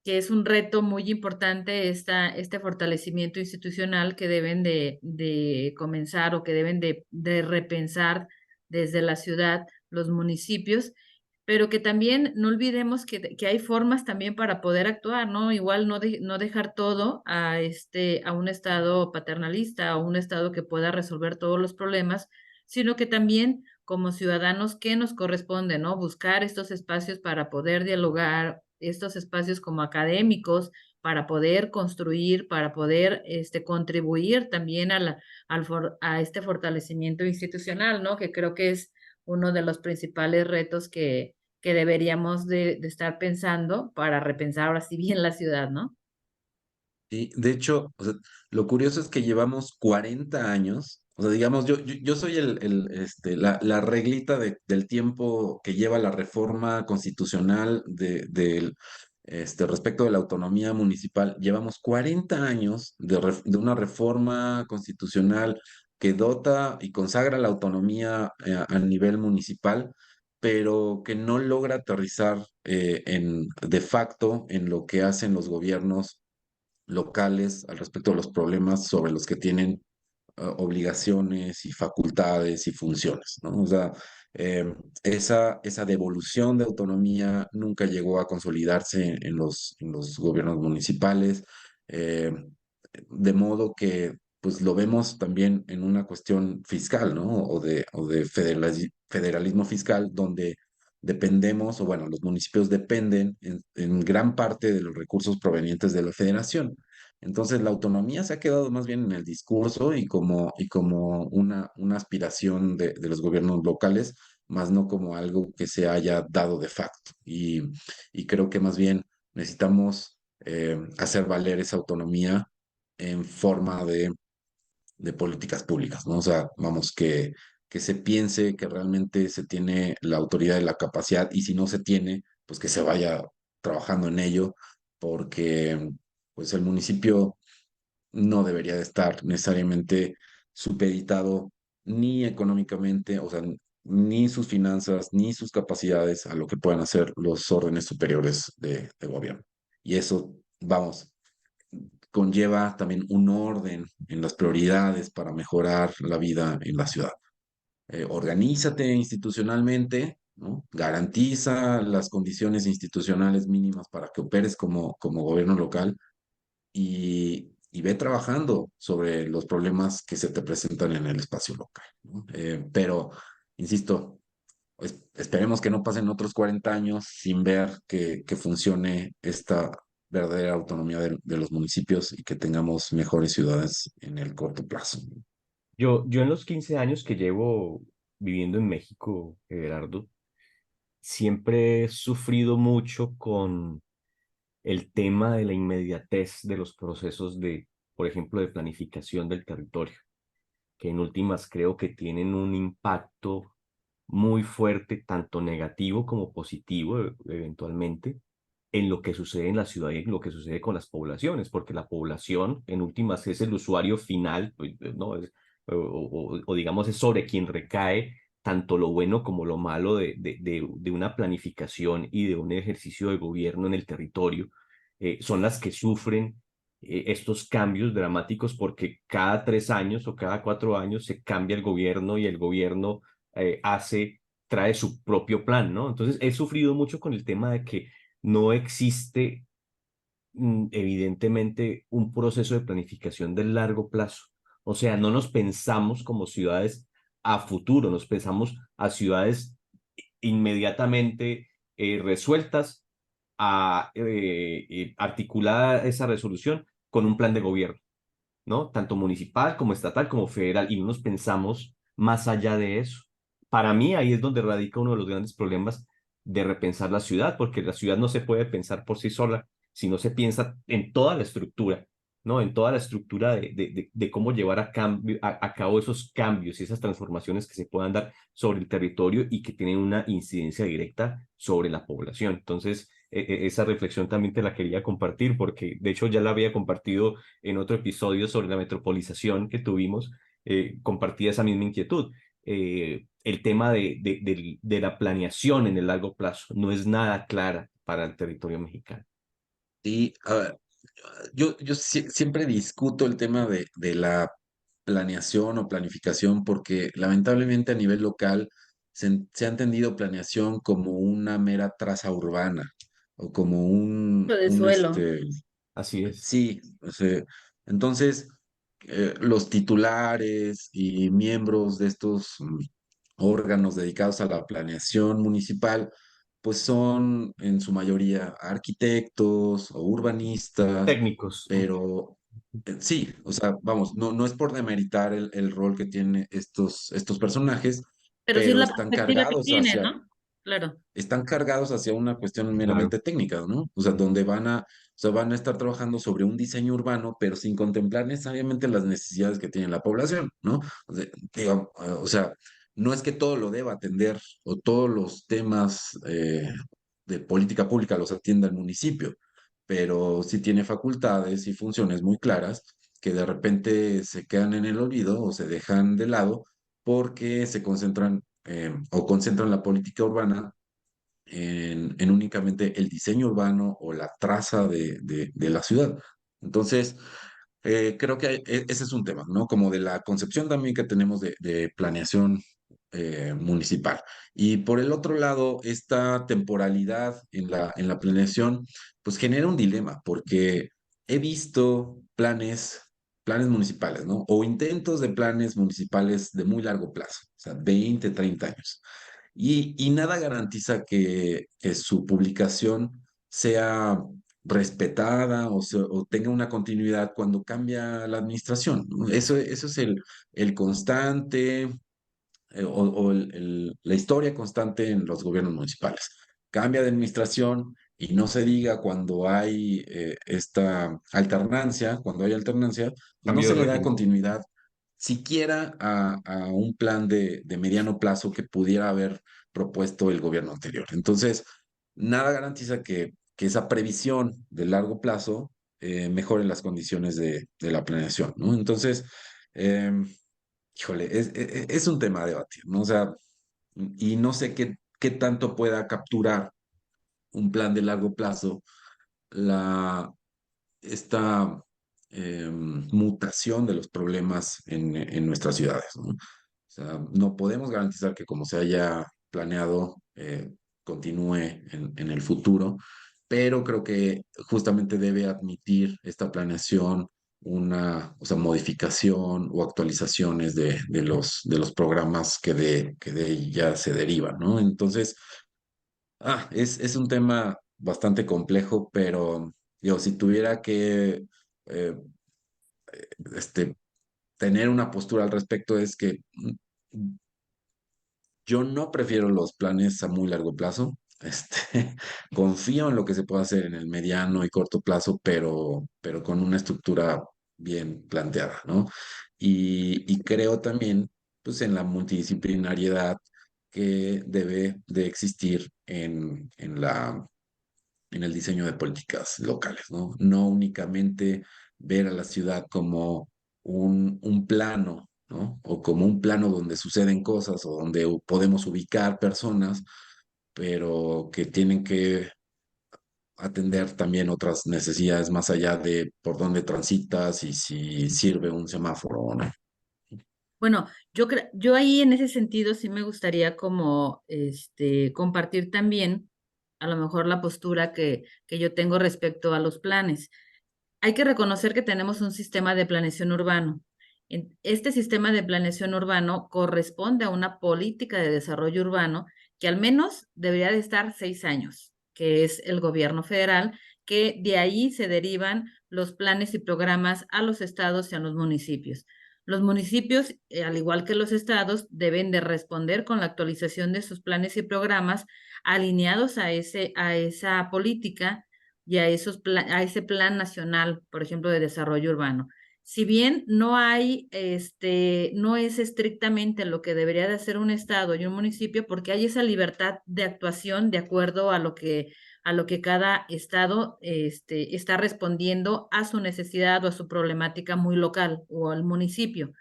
que es un reto muy importante este fortalecimiento institucional que deben de comenzar o que deben de repensar desde la ciudad, los municipios, pero que también no olvidemos que hay formas también para poder actuar, ¿no? Igual no dejar todo a un estado paternalista, a un estado que pueda resolver todos los problemas, sino que también como ciudadanos, ¿qué nos corresponde, ¿no? Buscar estos espacios para poder dialogar, estos espacios como académicos, para poder construir, para poder contribuir también a este fortalecimiento institucional, ¿no? Que creo que es uno de los principales retos que deberíamos de estar pensando para repensar ahora sí bien la ciudad, ¿no? Y de hecho, o sea, lo curioso es que llevamos 40 años, o sea, digamos, yo soy la reglita del tiempo que lleva la reforma constitucional respecto de la autonomía municipal. Llevamos 40 años de una reforma constitucional que dota y consagra la autonomía a nivel municipal, pero que no logra aterrizar de facto en lo que hacen los gobiernos locales al respecto de los problemas sobre los que tienen obligaciones y facultades y funciones, ¿no? O sea, esa devolución de autonomía nunca llegó a consolidarse en los gobiernos municipales, eh, de modo que pues lo vemos también en una cuestión fiscal, ¿no? O de federalismo fiscal, donde dependemos, o bueno, los municipios dependen en gran parte de los recursos provenientes de la federación. Entonces, la autonomía se ha quedado más bien en el discurso y como una aspiración de los gobiernos locales, más no como algo que se haya dado de facto. Y creo que más bien necesitamos hacer valer esa autonomía en forma de políticas públicas, ¿no? O sea, vamos, que se piense que realmente se tiene la autoridad y la capacidad, y si no se tiene, pues que se vaya trabajando en ello, porque pues el municipio no debería de estar necesariamente supeditado ni económicamente, o sea, ni sus finanzas, ni sus capacidades a lo que puedan hacer los órdenes superiores de gobierno. Y eso, vamos, conlleva también un orden en las prioridades para mejorar la vida en la ciudad. Organízate institucionalmente, ¿no? Garantiza las condiciones institucionales mínimas para que operes como gobierno local y ve trabajando sobre los problemas que se te presentan en el espacio local, ¿no? Pero, insisto, esperemos que no pasen otros 40 años sin ver que funcione esta verdadera autonomía de los municipios y que tengamos mejores ciudades en el corto plazo. Yo en los 15 años que llevo viviendo en México, Everardo, siempre he sufrido mucho con el tema de la inmediatez de los procesos de, por ejemplo, de planificación del territorio, que en últimas creo que tienen un impacto muy fuerte, tanto negativo como positivo, eventualmente, en lo que sucede en la ciudad y en lo que sucede con las poblaciones, porque la población, en últimas, es el usuario final, pues, ¿no? O digamos, es sobre quien recae tanto lo bueno como lo malo de una planificación y de un ejercicio de gobierno en el territorio. Son las que sufren estos cambios dramáticos porque cada 3 años o cada 4 años se cambia el gobierno y el gobierno trae su propio plan, ¿no? Entonces he sufrido mucho con el tema de que no existe evidentemente un proceso de planificación de largo plazo. O sea, no nos pensamos como ciudades a futuro, nos pensamos a ciudades inmediatamente resueltas, articulada esa resolución con un plan de gobierno, ¿no? Tanto municipal como estatal como federal, y no nos pensamos más allá de eso. Para mí ahí es donde radica uno de los grandes problemas de repensar la ciudad, porque la ciudad no se puede pensar por sí sola, sino se piensa en toda la estructura, ¿no? En toda la estructura de cómo llevar a cabo esos cambios y esas transformaciones que se puedan dar sobre el territorio y que tienen una incidencia directa sobre la población. Entonces, esa reflexión también te la quería compartir, porque de hecho ya la había compartido en otro episodio sobre la metropolización que tuvimos, compartía esa misma inquietud. El tema de la planeación en el largo plazo no es nada clara para el territorio mexicano. Y yo siempre discuto el tema de la planeación o planificación porque lamentablemente a nivel local se ha entendido planeación como una mera traza urbana o como De suelo. Así es. sí, o sea, entonces los titulares y miembros de estos órganos dedicados a la planeación municipal, pues son en su mayoría arquitectos o urbanistas, Técnicos. pero sí, o sea, vamos, no es por demeritar el rol que tienen estos personajes, Pero sí es pero la perspectiva que tiene, ¿no? Claro. están cargados hacia una cuestión Claro. meramente técnica, ¿no? O sea, donde o sea, van a estar trabajando sobre un diseño urbano, pero sin contemplar necesariamente las necesidades que tiene la población, ¿no? O sea, o sea, no es que todo lo deba atender o todos los temas de política pública los atienda el municipio, pero sí tiene facultades y funciones muy claras que de repente se quedan en el olvido o se dejan de lado porque se concentran o concentran la política urbana en únicamente el diseño urbano o la traza de la ciudad. Entonces, creo que ese es un tema, ¿no? Como de la concepción también que tenemos de planeación municipal. Y por el otro lado, esta temporalidad en la planeación, pues genera un dilema, porque he visto planes municipales, ¿no? O intentos de planes municipales de muy largo plazo, o sea, 20, 30 años. Y nada garantiza que su publicación sea respetada o tenga una continuidad cuando cambia la administración, ¿no? Eso es el constante la historia constante en los gobiernos municipales. Cambia de administración y no se diga cuando hay esta alternancia, cuando hay alternancia, pues no Cambio de se le da régimen. continuidad siquiera a un plan de mediano plazo que pudiera haber propuesto el gobierno anterior. Entonces, nada garantiza que esa previsión de largo plazo mejore las condiciones de la planeación, ¿no? Entonces, híjole, es un tema a debatir, ¿no? O sea, y no sé qué tanto pueda capturar un plan de largo plazo la, esta mutación de los problemas en nuestras ciudades, ¿no? O sea, no podemos garantizar que como se haya planeado, continúe en el futuro, pero creo que justamente debe admitir esta planeación o sea, modificación o actualizaciones de los programas que de ella se derivan, ¿no? Entonces, es un tema bastante complejo, pero digo, si tuviera que eh, este, tener una postura al respecto es que yo no prefiero los planes a muy largo plazo. Confío en lo que se puede hacer en el mediano y corto plazo, pero con una estructura bien planteada, ¿no? Y creo también, pues, en la multidisciplinariedad que debe de existir en el diseño de políticas locales, ¿no? No únicamente ver a la ciudad como un plano, ¿no? O como un plano donde suceden cosas o donde podemos ubicar personas, pero que tienen que atender también otras necesidades más allá de por dónde transitas y si sirve un semáforo o no. Bueno, yo ahí en ese sentido sí me gustaría como compartir también a lo mejor la postura que yo tengo respecto a los planes. Hay que reconocer que tenemos un sistema de planeación urbano. Este sistema de planeación urbano corresponde a una política de desarrollo urbano que al menos debería de estar 6 años, que es el gobierno federal, que de ahí se derivan los planes y programas a los estados y a los municipios. Los municipios, al igual que los estados, deben de responder con la actualización de sus planes y programas alineados a esa política y a ese plan nacional, por ejemplo, de desarrollo urbano. Si bien no es estrictamente lo que debería de hacer un estado y un municipio, porque hay esa libertad de actuación de acuerdo a lo que cada estado está respondiendo a su necesidad o a su problemática muy local o al municipio.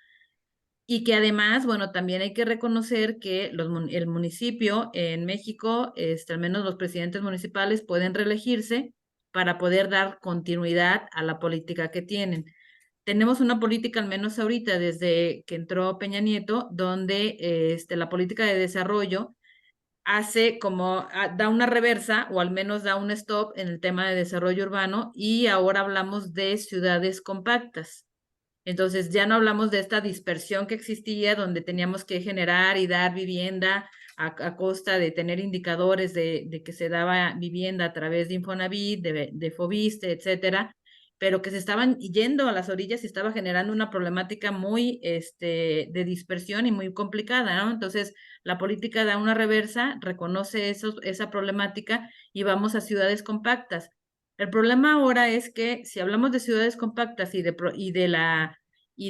Y que además, bueno, también hay que reconocer que el municipio en México, al menos los presidentes municipales pueden reelegirse para poder dar continuidad a la política que tienen. Tenemos una política, al menos ahorita, desde que entró Peña Nieto, donde la política de desarrollo hace como, da una reversa o al menos da un stop en el tema de desarrollo urbano y ahora hablamos de ciudades compactas. Entonces ya no hablamos de esta dispersión que existía donde teníamos que generar y dar vivienda a costa de tener indicadores de que se daba vivienda a través de Infonavit, de Fobiste, etcétera, pero que se estaban yendo a las orillas y estaba generando una problemática muy de dispersión y muy complicada, ¿no? Entonces la política da una reversa, reconoce esa problemática y vamos a ciudades compactas. El problema ahora es que si hablamos de ciudades compactas y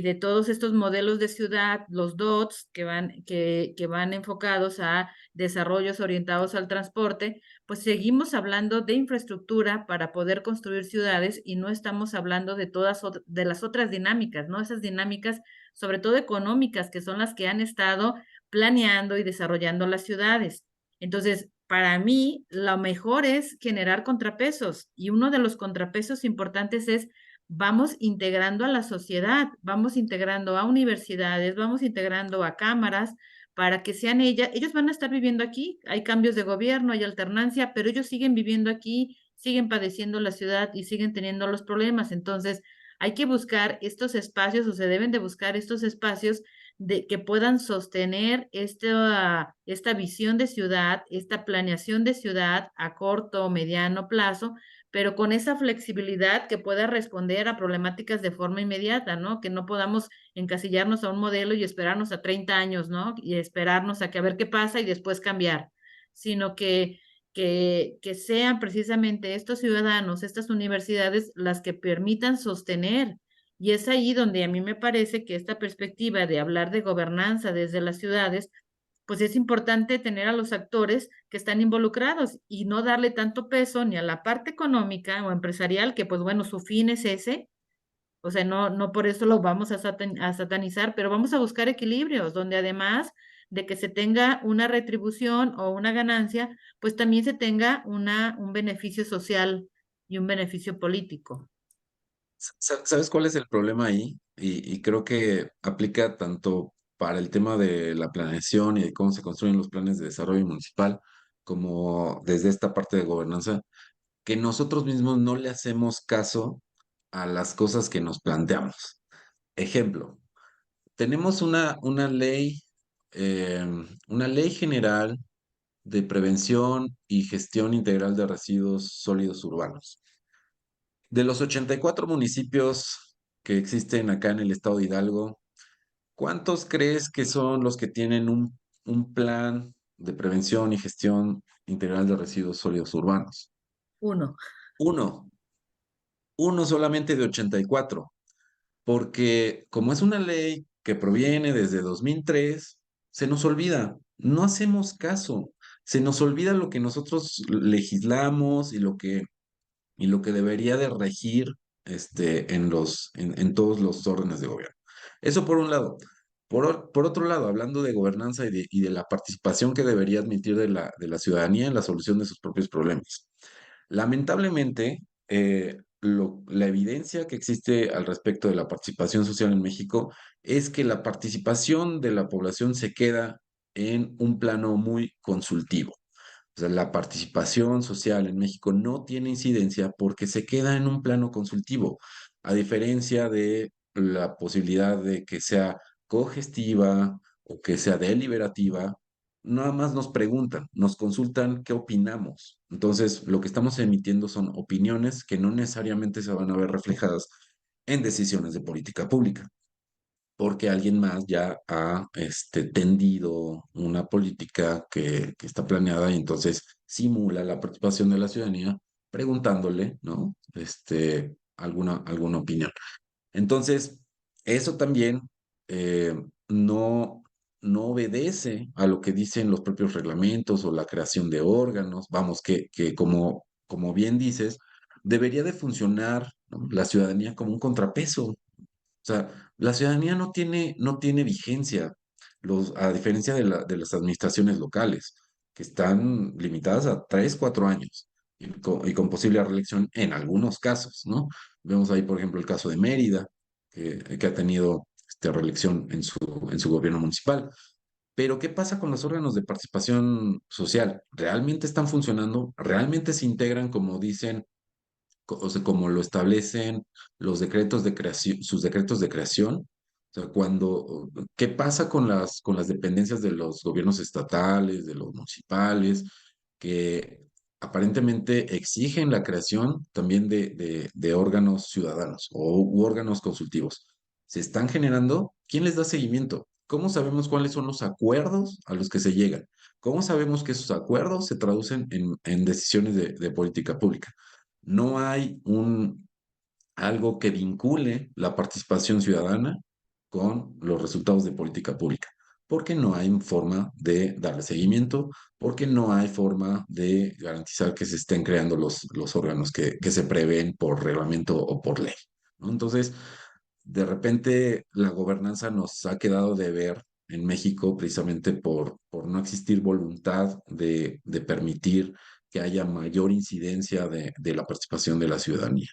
de todos estos modelos de ciudad, los DOTS que van enfocados a desarrollos orientados al transporte, pues seguimos hablando de infraestructura para poder construir ciudades y no estamos hablando de las otras dinámicas, ¿no? Esas dinámicas, sobre todo económicas, que son las que han estado planeando y desarrollando las ciudades. Entonces, para mí, lo mejor es generar contrapesos y uno de los contrapesos importantes es vamos integrando a la sociedad, vamos integrando a universidades, vamos integrando a cámaras para que sean ellos van a estar viviendo aquí, hay cambios de gobierno, hay alternancia, pero ellos siguen viviendo aquí, siguen padeciendo la ciudad y siguen teniendo los problemas. Entonces, hay que buscar estos espacios o se deben de buscar estos espacios que puedan sostener esta visión de ciudad, esta planeación de ciudad a corto o mediano plazo, pero con esa flexibilidad que pueda responder a problemáticas de forma inmediata, ¿no? Que no podamos encasillarnos a un modelo y esperarnos a 30 años, ¿no? Y esperarnos a que a ver qué pasa y después cambiar, sino que sean precisamente estos ciudadanos, estas universidades, las que permitan sostener. Y es ahí donde a mí me parece que esta perspectiva de hablar de gobernanza desde las ciudades, pues es importante tener a los actores que están involucrados y no darle tanto peso ni a la parte económica o empresarial, que pues bueno, su fin es ese, o sea, no por eso lo vamos a satanizar, pero vamos a buscar equilibrios donde además de que se tenga una retribución o una ganancia, pues también se tenga un beneficio social y un beneficio político. ¿Sabes cuál es el problema ahí? Y creo que aplica tanto para el tema de la planeación y de cómo se construyen los planes de desarrollo municipal, como desde esta parte de gobernanza, que nosotros mismos no le hacemos caso a las cosas que nos planteamos. Ejemplo, tenemos eh, una ley general de prevención y gestión integral de residuos sólidos urbanos. De los 84 municipios que existen acá en el estado de Hidalgo, ¿cuántos crees que son los que tienen un plan de prevención y gestión integral de residuos sólidos urbanos? Uno. Uno, uno solamente de 84, porque como es una ley que proviene desde 2003, se nos olvida, no hacemos caso, se nos olvida lo que nosotros legislamos y lo que debería de regir en todos los órdenes de gobierno. Eso por un lado. Por otro lado, hablando de gobernanza y de la participación que debería admitir de la ciudadanía en la solución de sus propios problemas. Lamentablemente, la evidencia que existe al respecto de la participación social en México es que la participación de la población se queda en un plano muy consultivo. O sea, la participación social en México no tiene incidencia porque se queda en un plano consultivo, a diferencia de la posibilidad de que sea cogestiva o que sea deliberativa. Nada más nos preguntan, nos consultan qué opinamos. Entonces, lo que estamos emitiendo son opiniones que no necesariamente se van a ver reflejadas en decisiones de política pública porque alguien más ya ha tendido una política que está planeada y entonces simula la participación de la ciudadanía preguntándole, ¿no? Alguna opinión. Entonces, eso también eh, no, no obedece a lo que dicen los propios reglamentos o la creación de órganos, vamos, que como bien dices, debería de funcionar, ¿no?, la ciudadanía como un contrapeso. O sea, la ciudadanía no tiene vigencia, a diferencia de las administraciones locales, que están limitadas a 3, 4 años y con posible reelección en algunos casos, ¿no? Vemos ahí, por ejemplo, el caso de Mérida, que ha tenido reelección en su gobierno municipal. Pero, ¿qué pasa con los órganos de participación social? ¿Realmente están funcionando? ¿Realmente se integran como dicen? O sea, como lo establecen los decretos de creación, sus decretos de creación. O sea, ¿qué pasa con las dependencias de los gobiernos estatales, de los municipales, que aparentemente exigen la creación también de órganos ciudadanos u órganos consultivos? ¿Se están generando? ¿Quién les da seguimiento? ¿Cómo sabemos cuáles son los acuerdos a los que se llegan? ¿Cómo sabemos que esos acuerdos se traducen en decisiones de política pública? No hay algo que vincule la participación ciudadana con los resultados de política pública, porque no hay forma de darle seguimiento, porque no hay forma de garantizar que se estén creando los órganos que se prevén por reglamento o por ley, ¿no? Entonces, de repente la gobernanza nos ha quedado de ver en México precisamente por no existir voluntad de permitir que haya mayor incidencia de la participación de la ciudadanía.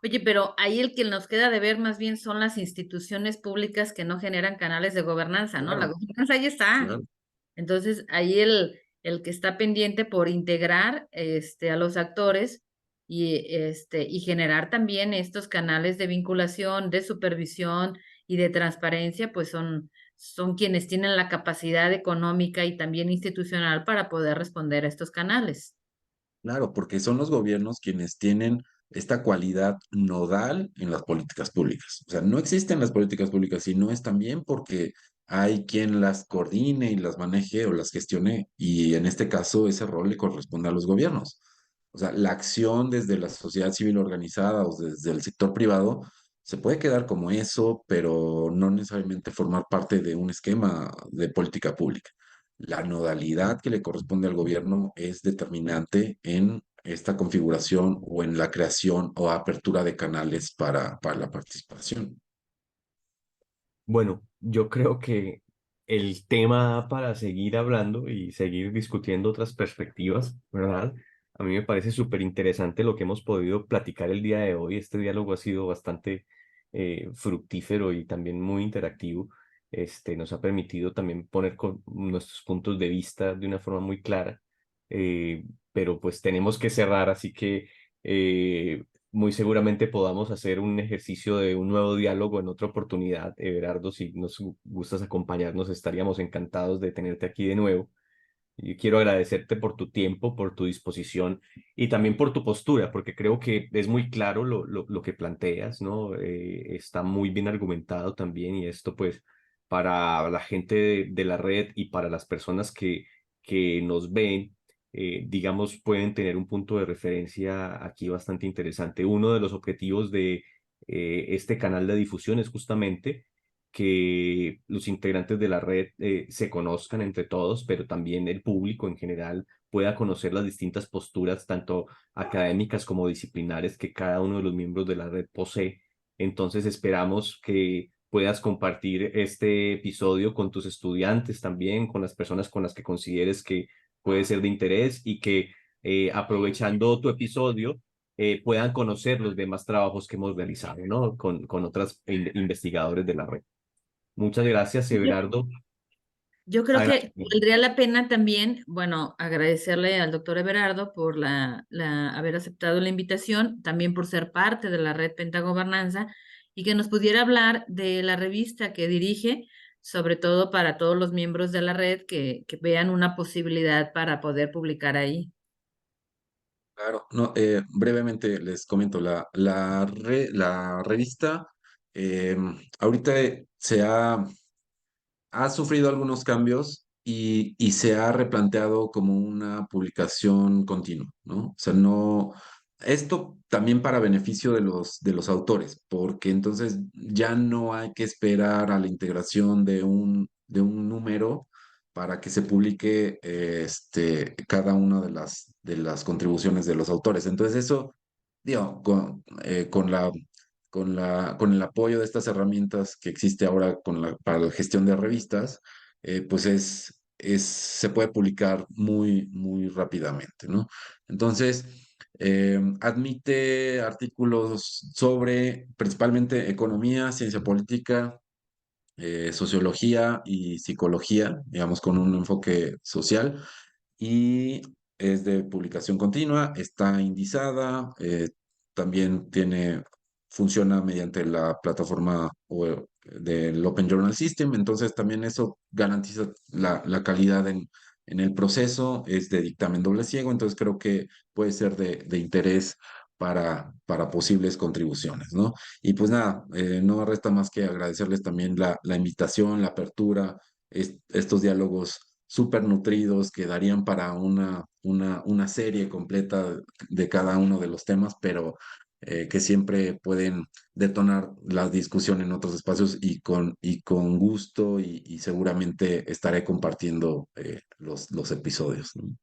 Oye, pero ahí el que nos queda de ver más bien son las instituciones públicas que no generan canales de gobernanza, ¿no? La Claro, gobernanza ahí está. claro. Entonces, ahí el que está pendiente por integrar a los actores y generar también estos canales de vinculación, de supervisión y de transparencia, pues son quienes tienen la capacidad económica y también institucional para poder responder a estos canales. Claro, porque son los gobiernos quienes tienen esta cualidad nodal en las políticas públicas. O sea, no existen las políticas públicas y no es también porque hay quien las coordine y las maneje o las gestione y en este caso ese rol le corresponde a los gobiernos. O sea, la acción desde la sociedad civil organizada o desde el sector privado se puede quedar como eso, pero no necesariamente formar parte de un esquema de política pública. La nodalidad que le corresponde al gobierno es determinante en esta configuración o en la creación o apertura de canales para la participación. Bueno, yo creo que el tema da para seguir hablando y seguir discutiendo otras perspectivas, ¿verdad? A mí me parece súper interesante lo que hemos podido platicar el día de hoy. Este diálogo ha sido bastante fructífero y también muy interactivo. Nos ha permitido también poner nuestros puntos de vista de una forma muy clara. Eh, pero pues tenemos que cerrar, así que muy seguramente podamos hacer un ejercicio de un nuevo diálogo en otra oportunidad. Everardo, si nos gustas acompañarnos, estaríamos encantados de tenerte aquí de nuevo. Y quiero agradecerte por tu tiempo, por tu disposición y también por tu postura, porque creo que es muy claro lo que planteas, ¿no? Está muy bien argumentado también y esto pues para la gente de la red y para las personas que nos ven, digamos, pueden tener un punto de referencia aquí bastante interesante. Uno de los objetivos de este canal de difusión es justamente que los integrantes de la red se conozcan entre todos, pero también el público en general pueda conocer las distintas posturas, tanto académicas como disciplinares, que cada uno de los miembros de la red posee. Entonces esperamos que puedas compartir este episodio con tus estudiantes también, con las personas con las que consideres que puede ser de interés y que aprovechando tu episodio puedan conocer los demás trabajos que hemos realizado, ¿no? Con otros investigadores de la red. Muchas gracias, Everardo. Yo creo que Adelante. valdría la pena también, bueno, agradecerle al doctor Everardo por haber aceptado la invitación, también por ser parte de la red Pentagobernanza y que nos pudiera hablar de la revista que dirige, sobre todo para todos los miembros de la red que vean una posibilidad para poder publicar ahí. Claro, no, brevemente les comento, la revista ahorita ha sufrido algunos cambios y se ha replanteado como una publicación continua, ¿no? O sea, no, esto también para beneficio de los autores, porque entonces ya no hay que esperar a la integración de un número para que se publique cada una de las contribuciones de los autores. Entonces eso, digo, con el apoyo de estas herramientas que existe ahora para la gestión de revistas, pues se puede publicar muy rápidamente, ¿no? Entonces, admite artículos sobre principalmente economía, ciencia política, sociología y psicología, digamos, con un enfoque social y es de publicación continua, está indizada, también funciona mediante la plataforma del Open Journal System, entonces también eso garantiza la calidad en el proceso, es de dictamen doble ciego, entonces creo que puede ser de interés para posibles contribuciones, ¿no? Y pues nada, no resta más que agradecerles también la invitación, la apertura, estos diálogos súper nutridos que darían para una serie completa de cada uno de los temas, pero que siempre pueden detonar la discusión en otros espacios y con gusto y seguramente estaré compartiendo los episodios, ¿no?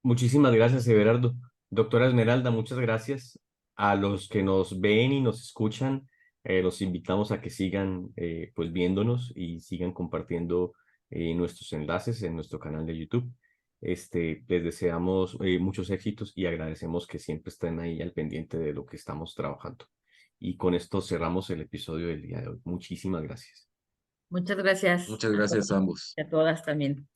Muchísimas gracias, Everardo. Doctora Esmeralda, muchas gracias. A los que nos ven y nos escuchan, los invitamos a que sigan pues viéndonos y sigan compartiendo nuestros enlaces en nuestro canal de YouTube. Les deseamos muchos éxitos y agradecemos que siempre estén ahí al pendiente de lo que estamos trabajando. Y con esto cerramos el episodio del día de hoy. Muchísimas gracias. Muchas gracias Muchas a gracias a todos ambos. y a todas también.